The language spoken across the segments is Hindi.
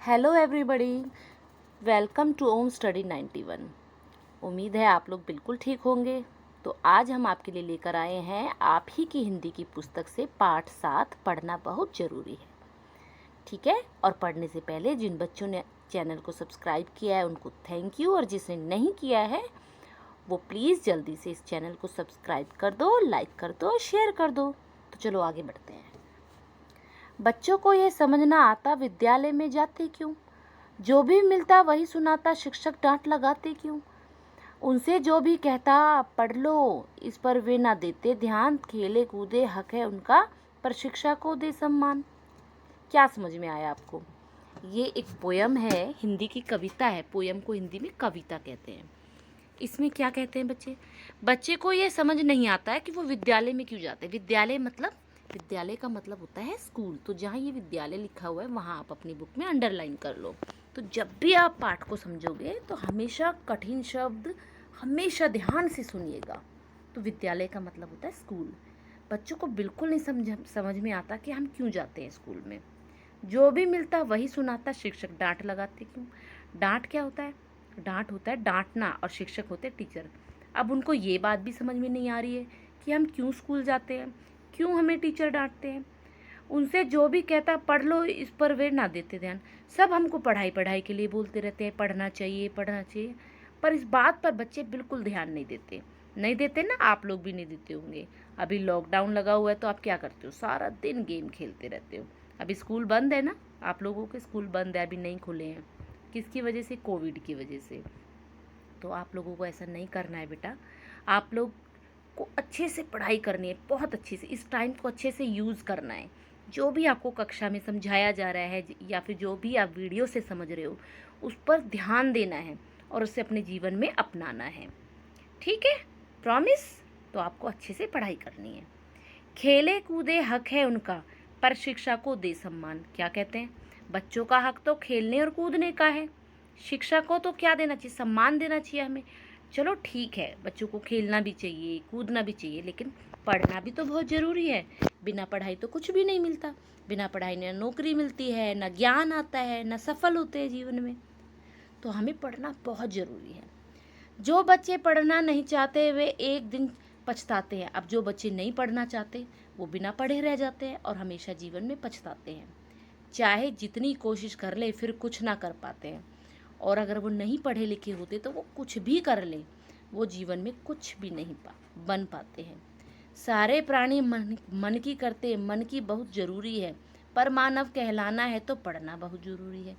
Hello everybody, welcome to Om study 91। उम्मीद है आप लोग बिल्कुल ठीक होंगे। तो आज हम आपके लिए लेकर आए हैं आप ही की हिंदी की पुस्तक से पाठ 7 पढ़ना बहुत ज़रूरी है। ठीक है, और पढ़ने से पहले जिन बच्चों ने चैनल को सब्सक्राइब किया है उनको थैंक यू, और जिसने नहीं किया है वो प्लीज़ जल्दी से इस चैनल को सब्सक्राइब कर दो, लाइक कर दो, शेयर कर दो। तो चलो आगे बढ़ते हैं। बच्चों को यह समझना आता विद्यालय में जाते क्यों, जो भी मिलता वही सुनाता शिक्षक डांट लगाते क्यों, उनसे जो भी कहता पढ़ लो इस पर वे ना देते ध्यान, खेले कूदे हक है उनका पर शिक्षा को दे सम्मान। क्या समझ में आया आपको? ये एक पोयम है, हिंदी की कविता है। पोयम को हिंदी में कविता कहते हैं। इसमें क्या कहते हैं बच्चे को ये समझ नहीं आता है कि वो विद्यालय में क्यों जाते हैं। विद्यालय का मतलब होता है स्कूल। तो जहाँ ये विद्यालय लिखा हुआ है वहाँ आप अपनी बुक में अंडरलाइन कर लो। तो जब भी आप पाठ को समझोगे तो हमेशा कठिन शब्द हमेशा ध्यान से सुनिएगा। तो विद्यालय का मतलब होता है स्कूल। बच्चों को बिल्कुल नहीं समझ में आता कि हम क्यों जाते हैं स्कूल में। जो भी मिलता वही सुनाता शिक्षक डांट लगाते क्यों। डांट क्या होता है? डांट होता है डांटना, और शिक्षक होते हैं टीचर। अब उनको ये बात भी समझ में नहीं आ रही है कि हम क्यों स्कूल जाते हैं, क्यों हमें टीचर डांटते हैं। उनसे जो भी कहता पढ़ लो इस पर वे ना देते ध्यान। सब हमको पढ़ाई पढ़ाई के लिए बोलते रहते हैं, पढ़ना चाहिए पढ़ना चाहिए, पर इस बात पर बच्चे बिल्कुल ध्यान नहीं देते ना। आप लोग भी नहीं देते होंगे। अभी लॉकडाउन लगा हुआ है तो आप क्या करते हो? सारा दिन गेम खेलते रहते हो। अभी स्कूल बंद है ना, आप लोगों के स्कूल बंद है, अभी नहीं खुले हैं। किसकी वजह से? कोविड की वजह से। तो आप लोगों को ऐसा नहीं करना है बेटा। आप लोग को अच्छे से पढ़ाई करनी है, बहुत अच्छे से। इस टाइम को अच्छे से यूज़ करना है। जो भी आपको कक्षा में समझाया जा रहा है या फिर जो भी आप वीडियो से समझ रहे हो उस पर ध्यान देना है और उसे अपने जीवन में अपनाना है। ठीक है, प्रॉमिस? तो आपको अच्छे से पढ़ाई करनी है। खेले कूदे हक है उनका पर शिक्षा को दे सम्मान। क्या कहते हैं? बच्चों का हक तो खेलने और कूदने का है। शिक्षा को तो क्या देना चाहिए? सम्मान देना चाहिए हमें। चलो ठीक है, बच्चों को खेलना भी चाहिए, कूदना भी चाहिए, लेकिन पढ़ना भी तो बहुत ज़रूरी है। बिना पढ़ाई तो कुछ भी नहीं मिलता। बिना पढ़ाई न नौकरी मिलती है, न ज्ञान आता है, न सफल होते हैं जीवन में। तो हमें पढ़ना बहुत ज़रूरी है। जो बच्चे पढ़ना नहीं चाहते वे एक दिन पछताते हैं। अब जो बच्चे नहीं पढ़ना चाहते वो बिना पढ़े रह जाते हैं और हमेशा जीवन में पछताते हैं। चाहे जितनी कोशिश कर ले फिर कुछ ना कर पाते हैं। और अगर वो नहीं पढ़े लिखे होते तो वो कुछ भी कर ले, वो जीवन में कुछ भी नहीं बन पाते हैं। सारे प्राणी मन की करते, मन की बहुत ज़रूरी है, पर मानव कहलाना है तो पढ़ना बहुत ज़रूरी है।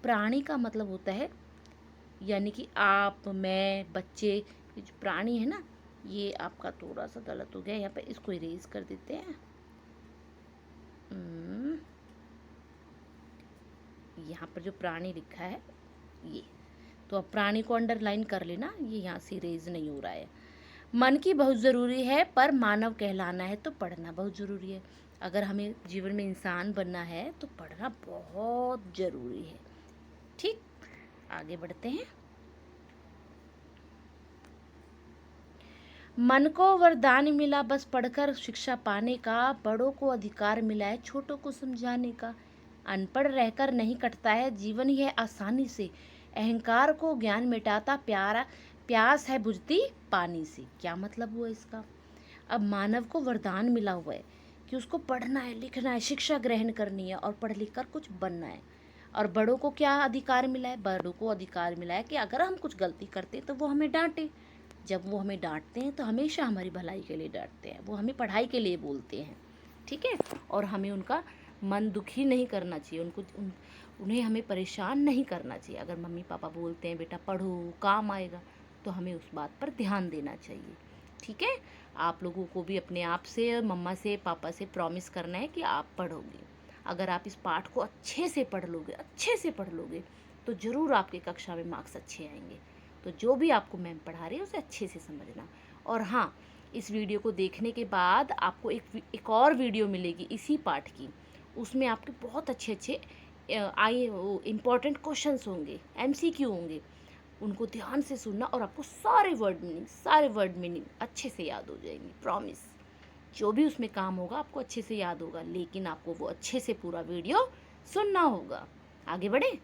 प्राणी का मतलब होता है यानी कि आप, मैं, बच्चे। ये जो प्राणी है ना, ये आपका थोड़ा सा गलत हो गया, यहाँ पे इसको इरेज कर देते हैं। यहाँ पर जो प्राणी लिखा है ये, तो अब प्राणी को अंडरलाइन कर लेना, ये यहाँ से इरेज नहीं हो रहा है। मन की बहुत ज़रूरी है पर मानव कहलाना है तो पढ़ना बहुत ज़रूरी है। अगर हमें जीवन में इंसान बनना है तो पढ़ना बहुत ज़रूरी है। ठीक, आगे बढ़ते हैं। मन को वरदान मिला बस पढ़कर शिक्षा पाने का, बड़ों को अधिकार मिला है छोटों को समझाने का। अनपढ़ रहकर नहीं कटता है जीवन यह आसानी से, अहंकार को ज्ञान मिटाता प्यारा, प्यास है बुझती पानी से। क्या मतलब हुआ इसका? अब मानव को वरदान मिला हुआ है कि उसको पढ़ना है, लिखना है, शिक्षा ग्रहण करनी है और पढ़ लिख कर कुछ बनना है। और बड़ों को क्या अधिकार मिला है? बड़ों को अधिकार मिला है कि अगर हम कुछ गलती करते तो वो हमें डांटे। जब वो हमें डांटते हैं तो हमेशा हमारी भलाई के लिए डांटते हैं, वो हमें पढ़ाई के लिए बोलते हैं। ठीक है, और हमें उनका मन दुखी नहीं करना चाहिए, उन्हें हमें परेशान नहीं करना चाहिए। अगर मम्मी पापा बोलते हैं बेटा पढ़ो काम आएगा, तो हमें उस बात पर ध्यान देना चाहिए। ठीक है, आप लोगों को भी अपने आप से, मम्मा से, पापा से प्रॉमिस करना है कि आप पढ़ोगे। अगर आप इस पाठ को अच्छे से पढ़ लोगे तो ज़रूर आपके कक्षा में मार्क्स अच्छे आएंगे। तो जो भी आपको मैम पढ़ा रही है उसे अच्छे से समझना। और हाँ, इस वीडियो को देखने के बाद आपको एक और वीडियो मिलेगी इसी पाठ की। उसमें आपके बहुत अच्छे इम्पॉर्टेंट क्वेश्चंस होंगे, MCQ होंगे। उनको ध्यान से सुनना और आपको सारे वर्ड मीनिंग अच्छे से याद हो जाएंगे। प्रॉमिस, जो भी उसमें काम होगा आपको अच्छे से याद होगा, लेकिन आपको वो अच्छे से पूरा वीडियो सुनना होगा। आगे बढ़े।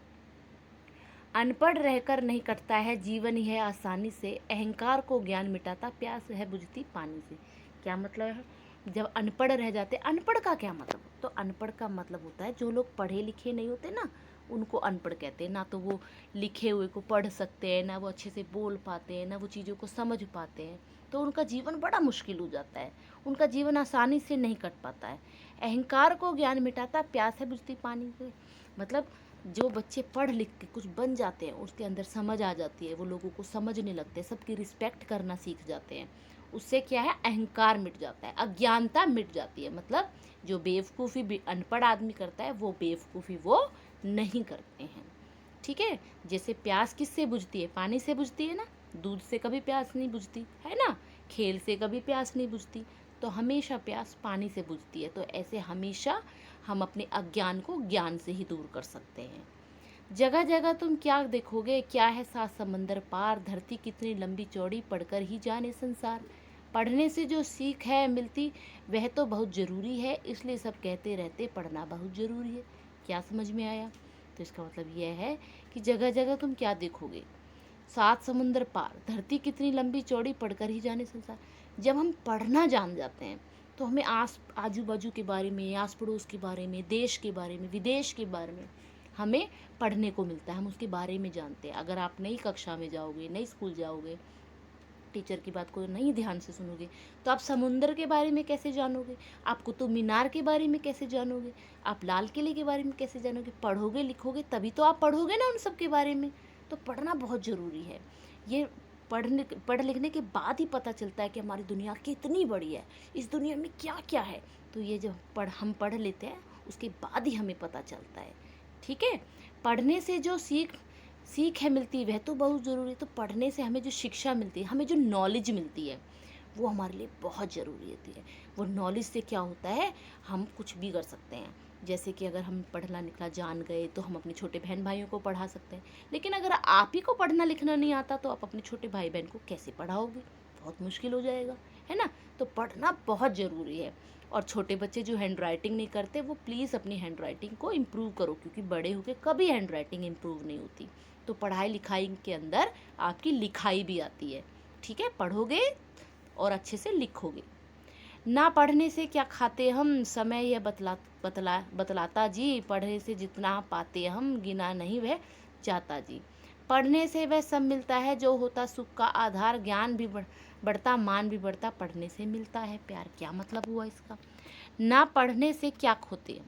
अनपढ़ रहकर नहीं कटता है जीवन ही है आसानी से, अहंकार को ज्ञान मिटाता प्यास है बुझती पानी से। क्या मतलब है? जब अनपढ़ रह जाते, अनपढ़ का क्या मतलब? तो अनपढ़ का मतलब होता है जो लोग पढ़े लिखे नहीं होते ना, उनको अनपढ़ कहते हैं। ना तो वो लिखे हुए को पढ़ सकते हैं, ना वो अच्छे से बोल पाते हैं, ना वो चीज़ों को समझ पाते हैं, तो उनका जीवन बड़ा मुश्किल हो जाता है, उनका जीवन आसानी से नहीं कट पाता है। अहंकार को ज्ञान मिटाता प्यास है बुझती पानी से, मतलब जो बच्चे पढ़ लिख के कुछ बन जाते हैं, उसके अंदर समझ आ जाती है, वो लोगों को समझने लगते हैं, सबकी रिस्पेक्ट करना सीख जाते हैं। उससे क्या है, अहंकार मिट जाता है, अज्ञानता मिट जाती है। मतलब जो बेवकूफ़ी भी अनपढ़ आदमी करता है, वो बेवकूफ़ी वो नहीं करते हैं। ठीक है। जैसे प्यास किससे बुझती है? पानी से बुझती है ना। दूध से कभी प्यास नहीं बुझती है ना, खेल से कभी प्यास नहीं बुझती, तो हमेशा प्यास पानी से बुझती है। तो ऐसे हमेशा हम अपने अज्ञान को ज्ञान से ही दूर कर सकते हैं। जगह जगह तुम क्या देखोगे, क्या है सात समंदर पार, धरती कितनी लंबी चौड़ी पढ़कर ही जाने संसार। पढ़ने से जो सीख है मिलती वह तो बहुत ज़रूरी है, इसलिए सब कहते रहते पढ़ना बहुत ज़रूरी है। क्या समझ में आया? तो इसका मतलब यह है कि जगह जगह तुम क्या देखोगे, सात समुंदर पार, धरती कितनी लंबी चौड़ी पढ़कर ही जाने संसार। जब हम पढ़ना जान जाते हैं तो हमें आजू बाजू के बारे में, आस पड़ोस के बारे में, देश के बारे में, विदेश के बारे में हमें पढ़ने को मिलता है, हम उसके बारे में जानते हैं। अगर आप नई कक्षा में जाओगे, नई स्कूल जाओगे, टीचर की बात को नहीं ध्यान से सुनोगे, तो आप समुंदर के बारे में कैसे जानोगे? आप कुतुब मीनार के बारे में कैसे जानोगे? आप लाल किले के बारे में कैसे जानोगे? पढ़ोगे लिखोगे तभी तो आप पढ़ोगे ना उन सब के बारे में। तो पढ़ना बहुत ज़रूरी है। ये पढ़ लिखने के बाद ही पता चलता है कि हमारी दुनिया कितनी बड़ी है, इस दुनिया में क्या क्या है। तो ये जो हम पढ़ लेते हैं, उसके बाद ही हमें पता चलता है। ठीक है। पढ़ने से जो सीख है मिलती वह तो बहुत ज़रूरी है। तो पढ़ने से हमें जो शिक्षा मिलती है, हमें जो नॉलेज मिलती है, वो हमारे लिए बहुत ज़रूरी होती है। वो नॉलेज से क्या होता है, हम कुछ भी कर सकते हैं। जैसे कि अगर हम पढ़ना लिखना जान गए तो हम अपने छोटे बहन भाइयों को पढ़ा सकते हैं। लेकिन अगर आप ही को पढ़ना लिखना नहीं आता तो आप अपने छोटे भाई बहन को कैसे पढ़ाओगे? बहुत मुश्किल हो जाएगा, है ना। तो पढ़ना बहुत ज़रूरी है। और छोटे बच्चे जो हैंड राइटिंग नहीं करते, वो प्लीज़ अपनी हैंड राइटिंग को इम्प्रूव करो, क्योंकि बड़े होकर कभी हैंड राइटिंग इम्प्रूव नहीं होती। तो पढ़ाई लिखाई के अंदर आपकी लिखाई भी आती है। ठीक है। पढ़ोगे और अच्छे से लिखोगे। ना पढ़ने से क्या खाते हम, समय यह बतलाता जी, पढ़ने से जितना पाते हम, गिना नहीं वह जाता जी। पढ़ने से वह सब मिलता है जो होता सुख का आधार, ज्ञान भी बढ़ता, मान भी बढ़ता, पढ़ने से मिलता है प्यार। क्या मतलब हुआ इसका? ना पढ़ने से क्या खोते,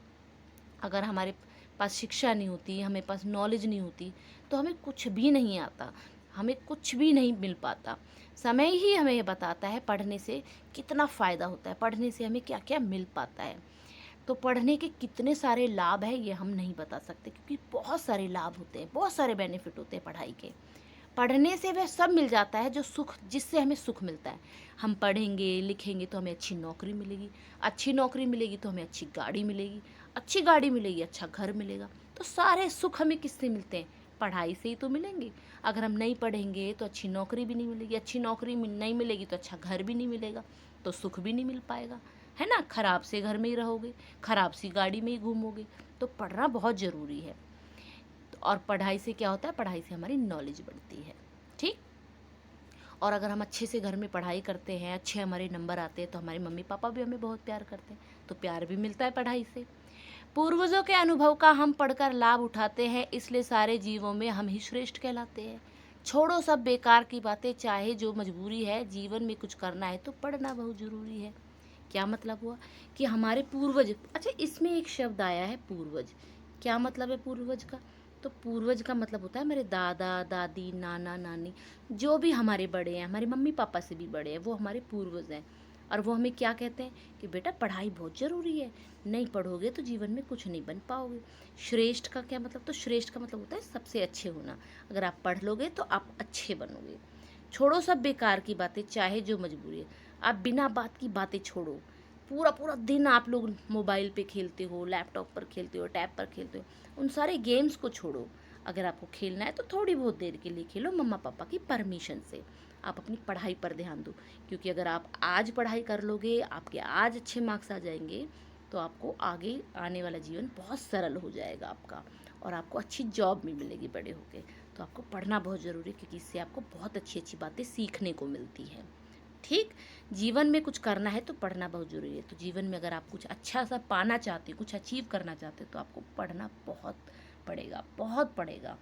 अगर हमारे पास शिक्षा नहीं होती, हमें पास नॉलेज नहीं होती, तो हमें कुछ भी नहीं आता, हमें कुछ भी नहीं मिल पाता। समय ही हमें ये बताता है पढ़ने से कितना फ़ायदा होता है, पढ़ने से हमें क्या क्या मिल पाता है। तो पढ़ने के कितने सारे लाभ हैं ये हम नहीं बता सकते, क्योंकि बहुत सारे लाभ होते हैं, बहुत सारे बेनिफिट होते हैं पढ़ाई के। पढ़ने से वह सब मिल जाता है जो सुख, जिससे हमें सुख मिलता है। हम पढ़ेंगे लिखेंगे तो हमें अच्छी नौकरी मिलेगी, अच्छी नौकरी मिलेगी तो हमें अच्छी गाड़ी मिलेगी, अच्छी गाड़ी मिलेगी अच्छा घर मिलेगा। तो सारे सुख हमें किससे मिलते हैं? पढ़ाई से ही तो मिलेंगे। अगर हम नहीं पढ़ेंगे तो अच्छी नौकरी भी नहीं मिलेगी, अच्छी नौकरी नहीं मिलेगी तो अच्छा घर भी नहीं मिलेगा, तो सुख भी नहीं मिल पाएगा, है ना। खराब से घर में ही रहोगे, खराब सी गाड़ी में ही घूमोगे। तो पढ़ना बहुत ज़रूरी है। और पढ़ाई से क्या होता है, पढ़ाई से हमारी नॉलेज बढ़ती है। ठीक। और अगर हम अच्छे से घर में पढ़ाई करते हैं, अच्छे हमारे नंबर आते हैं, तो हमारे मम्मी पापा भी हमें बहुत प्यार करते हैं, तो प्यार भी मिलता है पढ़ाई से। पूर्वजों के अनुभव का हम पढ़कर लाभ उठाते हैं, इसलिए सारे जीवों में हम ही श्रेष्ठ कहलाते हैं। छोड़ो सब बेकार की बातें, चाहे जो मजबूरी है, जीवन में कुछ करना है तो पढ़ना बहुत ज़रूरी है। क्या मतलब हुआ कि हमारे पूर्वज, अच्छा इसमें एक शब्द आया है पूर्वज, क्या मतलब है पूर्वज का? तो पूर्वज का मतलब होता है हमारे दादा दादी, नाना नानी, जो भी हमारे बड़े हैं, हमारे मम्मी पापा से भी बड़े हैं, वो हमारे पूर्वज हैं। और वो हमें क्या कहते हैं कि बेटा पढ़ाई बहुत ज़रूरी है, नहीं पढ़ोगे तो जीवन में कुछ नहीं बन पाओगे। श्रेष्ठ का क्या मतलब? तो श्रेष्ठ का मतलब होता है सबसे अच्छे होना। अगर आप पढ़ लोगे तो आप अच्छे बनोगे। छोड़ो सब बेकार की बातें, चाहे जो मजबूरी है। आप बिना बात की बातें छोड़ो। पूरा पूरा दिन आप लोग मोबाइल पे खेलते हो, लैपटॉप पर खेलते हो, टैब पर खेलते हो, उन सारे गेम्स को छोड़ो। अगर आपको खेलना है तो थोड़ी बहुत देर के लिए खेलो, मम्मा पापा की परमिशन से। आप अपनी पढ़ाई पर ध्यान दो, क्योंकि अगर आप आज पढ़ाई कर लोगे, आपके आज अच्छे मार्क्स आ जाएंगे, तो आपको आगे आने वाला जीवन बहुत सरल हो जाएगा आपका, और आपको अच्छी जॉब भी मिलेगी बड़े होके। तो आपको पढ़ना बहुत ज़रूरी है, क्योंकि इससे आपको बहुत अच्छी अच्छी बातें सीखने को मिलती है। ठीक, जीवन में कुछ करना है तो पढ़ना बहुत ज़रूरी है। तो जीवन में अगर आप कुछ अच्छा सा पाना चाहते हो, कुछ अचीव करना चाहते हो, तो आपको पढ़ना बहुत पड़ेगा, बहुत पड़ेगा।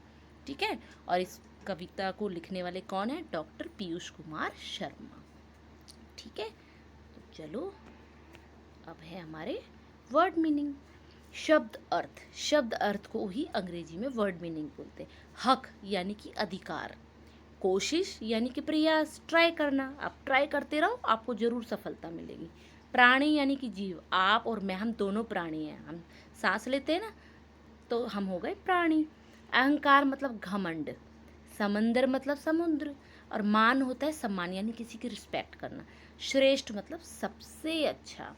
ठीक है। और इस कविता को लिखने वाले कौन है? डॉक्टर पीयूष कुमार शर्मा। ठीक है। तो चलो, अब है हमारे वर्ड मीनिंग। शब्द अर्थ, शब्द अर्थ को ही अंग्रेजी में वर्ड मीनिंग बोलते हैं। हक यानी कि अधिकार, कोशिश यानी कि प्रयास, ट्राई करना, आप ट्राई करते रहो, आपको जरूर सफलता मिलेगी। प्राणी यानी कि जीव, आप और मैं, हम दोनों प्राणी हैं। हम सांस लेते हैं ना, तो हम हो गए प्राणी। अहंकार मतलब घमंड, समंदर मतलब समुद्र, और मान होता है सम्मान यानी किसी की रिस्पेक्ट करना। श्रेष्ठ मतलब सबसे अच्छा।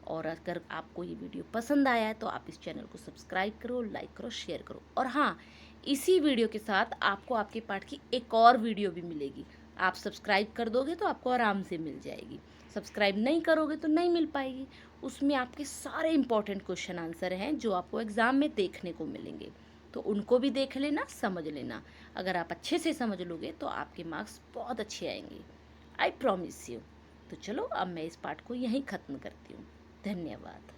और अगर आपको ये वीडियो पसंद आया है तो आप इस चैनल को सब्सक्राइब करो, लाइक करो, शेयर करो। और हाँ, इसी वीडियो के साथ आपको आपके पाठ की एक और वीडियो भी मिलेगी। आप सब्सक्राइब कर दोगे तो आपको आराम से मिल जाएगी। सब्सक्राइब नहीं करोगे तो नहीं मिल पाएगी। उसमें आपके सारे इंपॉर्टेंट क्वेश्चन आंसर हैं जो आपको एग्ज़ाम में देखने को मिलेंगे। तो उनको भी देख लेना, समझ लेना। अगर आप अच्छे से समझ लोगे तो आपके मार्क्स बहुत अच्छे आएंगे, आई प्रॉमिस यू। तो चलो, अब मैं इस पाठ को यहीं ख़त्म करती हूँ। धन्यवाद।